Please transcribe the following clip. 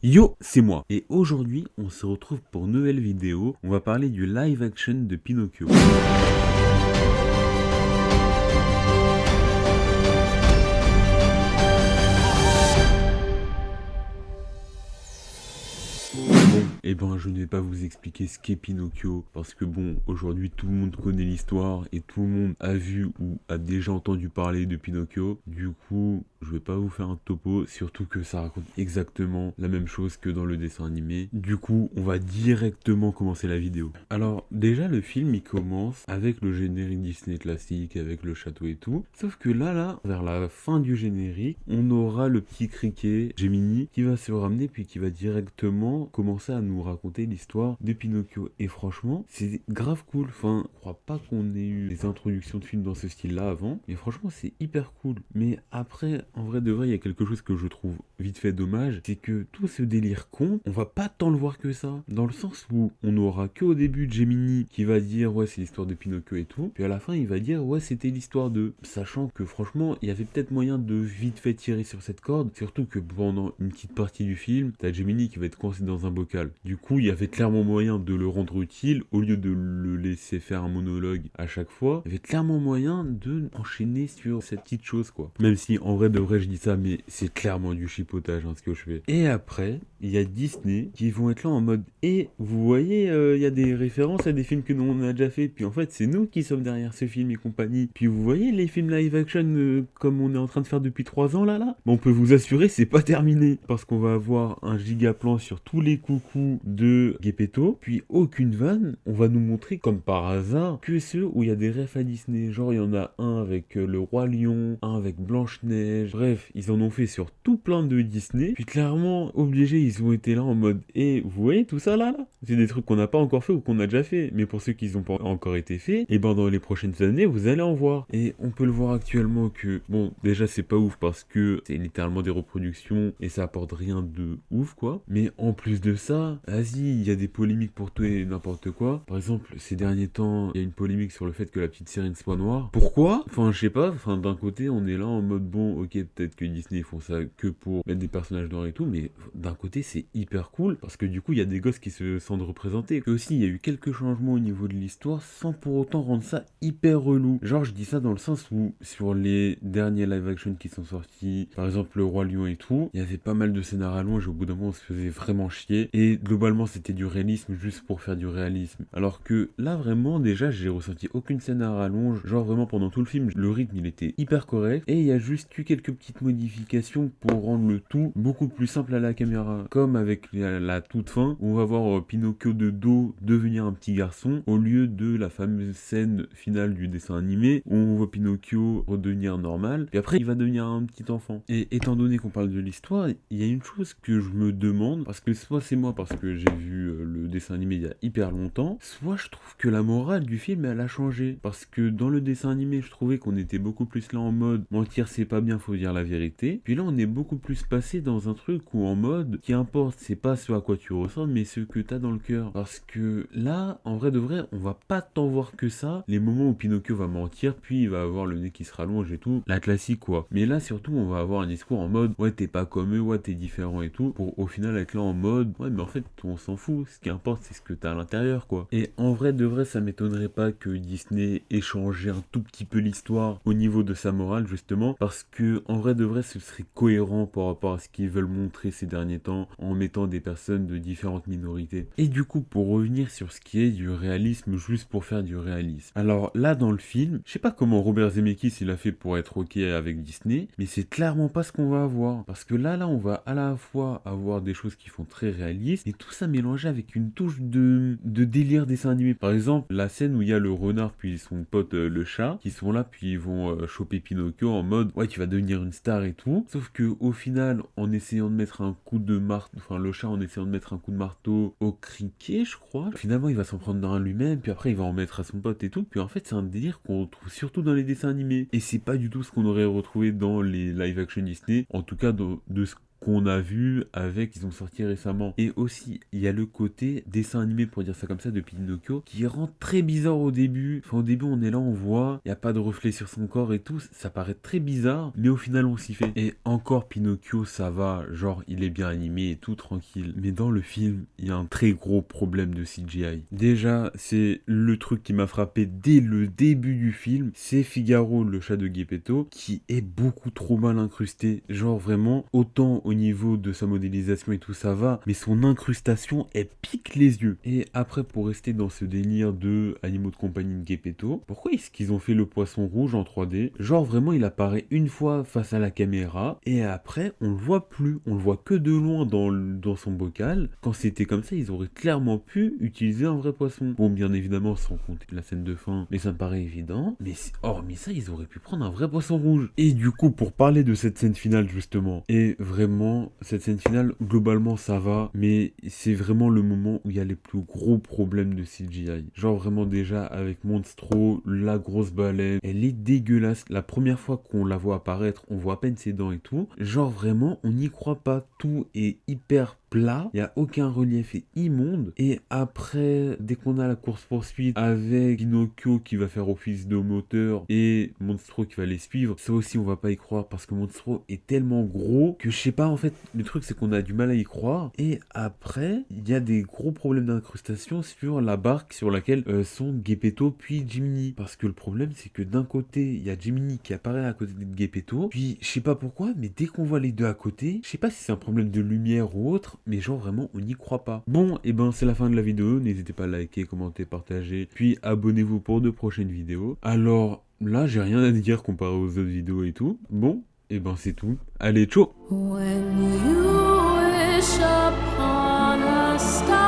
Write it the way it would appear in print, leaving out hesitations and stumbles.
Yo, c'est moi. Et aujourd'hui, on se retrouve pour une nouvelle vidéo. On va parler du live action de Pinocchio. Eh ben, je ne vais pas vous expliquer ce qu'est Pinocchio, parce que bon, aujourd'hui tout le monde connaît l'histoire et tout le monde a vu ou a déjà entendu parler de Pinocchio. Du coup, je vais pas vous faire un topo, surtout que ça raconte exactement la même chose que dans le dessin animé. Du coup, on va directement commencer la vidéo. Alors, déjà, le film, il commence avec le générique Disney classique, avec le château et tout. Sauf que là, vers la fin du générique, on aura le petit criquet Gemini qui va se ramener puis qui va directement commencer à nous raconter l'histoire de Pinocchio. Et franchement, c'est grave cool. Enfin, je crois pas qu'on ait eu des introductions de films dans ce style-là avant. Mais franchement, c'est hyper cool. Mais après, en vrai de vrai, il y a quelque chose que je trouve vite fait dommage. C'est que tout ce délire con, on va pas tant le voir que ça. Dans le sens où on aura que au début Gemini qui va dire ouais, c'est l'histoire de Pinocchio et tout. Puis à la fin, il va dire ouais, c'était l'histoire de. Sachant que franchement, il y avait peut-être moyen de vite fait tirer sur cette corde. Surtout que pendant une petite partie du film, t'as Gemini qui va être coincé dans un bocal. Du coup, il y avait clairement moyen de le rendre utile au lieu de le laisser faire un monologue à chaque fois. Il y avait clairement moyen de enchaîner sur cette petite chose, quoi. Même si en vrai de vrai, je dis ça, mais c'est clairement du chipotage hein, ce que je fais. Et après, il y a Disney qui vont être là en mode et vous voyez, il y a des références à des films que nous on a déjà fait. Puis en fait, c'est nous qui sommes derrière ce film et compagnie. Puis vous voyez les films live action comme on est en train de faire depuis 3 ans là. On peut vous assurer, c'est pas terminé parce qu'on va avoir un giga plan sur tous les coucous de Gepetto, puis aucune vanne, on va nous montrer comme par hasard que ceux où il y a des refs à Disney, genre il y en a un avec le Roi Lion, un avec Blanche-Neige, bref, ils en ont fait sur tout plein de Disney, puis clairement, obligés, ils ont été là en mode, et vous voyez tout ça là c'est des trucs qu'on n'a pas encore fait ou qu'on a déjà fait, mais pour ceux qui n'ont pas encore été faits, et ben dans les prochaines années, vous allez en voir. Et on peut le voir actuellement que, bon, déjà c'est pas ouf parce que c'est littéralement des reproductions et ça apporte rien de ouf quoi, mais en plus de ça, vas-y, il y a des polémiques pour tout et n'importe quoi. Par exemple, ces derniers temps, il y a une polémique sur le fait que la petite sirène soit noire. Pourquoi? Enfin, je sais pas, enfin d'un côté, on est là en mode bon, ok, peut-être que Disney font ça que pour mettre des personnages noirs et tout, mais d'un côté, c'est hyper cool parce que du coup, il y a des gosses qui se sentent représentés. Et aussi, il y a eu quelques changements au niveau de l'histoire sans pour autant rendre ça hyper relou. Genre, je dis ça dans le sens où sur les derniers live action qui sont sortis, par exemple le Roi Lion et tout, il y avait pas mal de scénarios à rallonge, au bout d'un moment on se faisait vraiment chier et globalement c'était du réalisme juste pour faire du réalisme. Alors que là vraiment déjà j'ai ressenti aucune scène à rallonge, genre vraiment pendant tout le film le rythme il était hyper correct et il y a juste eu quelques petites modifications pour rendre le tout beaucoup plus simple à la caméra, comme avec la toute fin où on va voir Pinocchio de dos devenir un petit garçon au lieu de la fameuse scène finale du dessin animé où on voit Pinocchio redevenir normal et après il va devenir un petit enfant. Et étant donné qu'on parle de l'histoire, il y a une chose que je me demande, parce que soit c'est moi parce que j'ai vu le dessin animé il y a hyper longtemps, soit je trouve que la morale du film elle a changé, parce que dans le dessin animé je trouvais qu'on était beaucoup plus là en mode mentir c'est pas bien, faut dire la vérité, puis là on est beaucoup plus passé dans un truc où en mode qui importe c'est pas ce à quoi tu ressembles mais ce que t'as dans le cœur, parce que là en vrai de vrai on va pas tant voir que ça, les moments où Pinocchio va mentir puis il va avoir le nez qui se rallonge et tout, la classique quoi, mais là surtout on va avoir un discours en mode ouais t'es pas comme eux, ouais t'es différent et tout, pour au final être là en mode ouais mais en fait on s'en fout, ce qui importe c'est ce que t'as à l'intérieur quoi. Et en vrai de vrai ça m'étonnerait pas que Disney ait changé un tout petit peu l'histoire au niveau de sa morale justement, parce que en vrai de vrai ce serait cohérent par rapport à ce qu'ils veulent montrer ces derniers temps en mettant des personnes de différentes minorités. Et du coup pour revenir sur ce qui est du réalisme juste pour faire du réalisme, alors là dans le film, je sais pas comment Robert Zemeckis il a fait pour être ok avec Disney, mais c'est clairement pas ce qu'on va avoir, parce que là on va à la fois avoir des choses qui font très réalistes et tout ça mélangé avec une touche de délire dessin animé. Par exemple la scène où il y a le renard puis son pote le chat qui sont là puis ils vont choper Pinocchio en mode ouais tu vas devenir une star et tout, sauf que au final en essayant de mettre un coup de marteau, enfin le chat en essayant de mettre un coup de marteau au criquet je crois, finalement il va s'en prendre dans un lui-même puis après il va en mettre à son pote et tout, puis en fait c'est un délire qu'on retrouve surtout dans les dessins animés et c'est pas du tout ce qu'on aurait retrouvé dans les live action Disney, en tout cas de ce qu'on a vu avec qu'ils ont sorti récemment. Et aussi, il y a le côté dessin animé, pour dire ça comme ça, de Pinocchio, qui rend très bizarre au début. Enfin, au début, on est là, on voit, il n'y a pas de reflet sur son corps et tout, ça paraît très bizarre, mais au final, on s'y fait. Et encore, Pinocchio, ça va, genre, il est bien animé et tout, tranquille. Mais dans le film, il y a un très gros problème de CGI. Déjà, c'est le truc qui m'a frappé dès le début du film, c'est Figaro, le chat de Geppetto, qui est beaucoup trop mal incrusté. Genre, vraiment, autant au niveau de sa modélisation et tout, ça va, mais son incrustation, elle pique les yeux. Et après, pour rester dans ce délire de animaux de compagnie de Geppetto, pourquoi est-ce qu'ils ont fait le poisson rouge en 3D? Genre, vraiment, il apparaît une fois face à la caméra, et après, on le voit plus. On le voit que de loin dans son bocal. Quand c'était comme ça, ils auraient clairement pu utiliser un vrai poisson. Bon, bien évidemment, sans compter la scène de fin, mais ça me paraît évident. Mais hormis ça, ils auraient pu prendre un vrai poisson rouge. Et du coup, pour parler de cette scène finale, justement, et vraiment, cette scène finale, globalement, ça va, mais c'est vraiment le moment où il y a les plus gros problèmes de CGI. Genre, vraiment, déjà, avec Monstro, la grosse baleine, elle est dégueulasse. La première fois qu'on la voit apparaître, on voit à peine ses dents et tout. Genre, vraiment, on n'y croit pas. Tout est hyper plat, il n'y a aucun relief, et immonde. Et après, dès qu'on a la course-poursuite avec Pinocchio qui va faire office de moteur et Monstro qui va les suivre, ça aussi on va pas y croire parce que Monstro est tellement gros que je sais pas, en fait, le truc c'est qu'on a du mal à y croire. Et après, il y a des gros problèmes d'incrustation sur la barque sur laquelle sont Geppetto puis Jiminy. Parce que le problème c'est que d'un côté, il y a Jiminy qui apparaît à côté de Geppetto, puis je sais pas pourquoi, mais dès qu'on voit les deux à côté, je sais pas si c'est un problème de lumière ou autre, mais genre vraiment on n'y croit pas. Bon, et ben c'est la fin de la vidéo, n'hésitez pas à liker, commenter, partager, puis abonnez-vous pour de prochaines vidéos. Alors là j'ai rien à dire comparé aux autres vidéos et tout. Bon, et ben c'est tout. Allez, ciao. When you wish upon a star.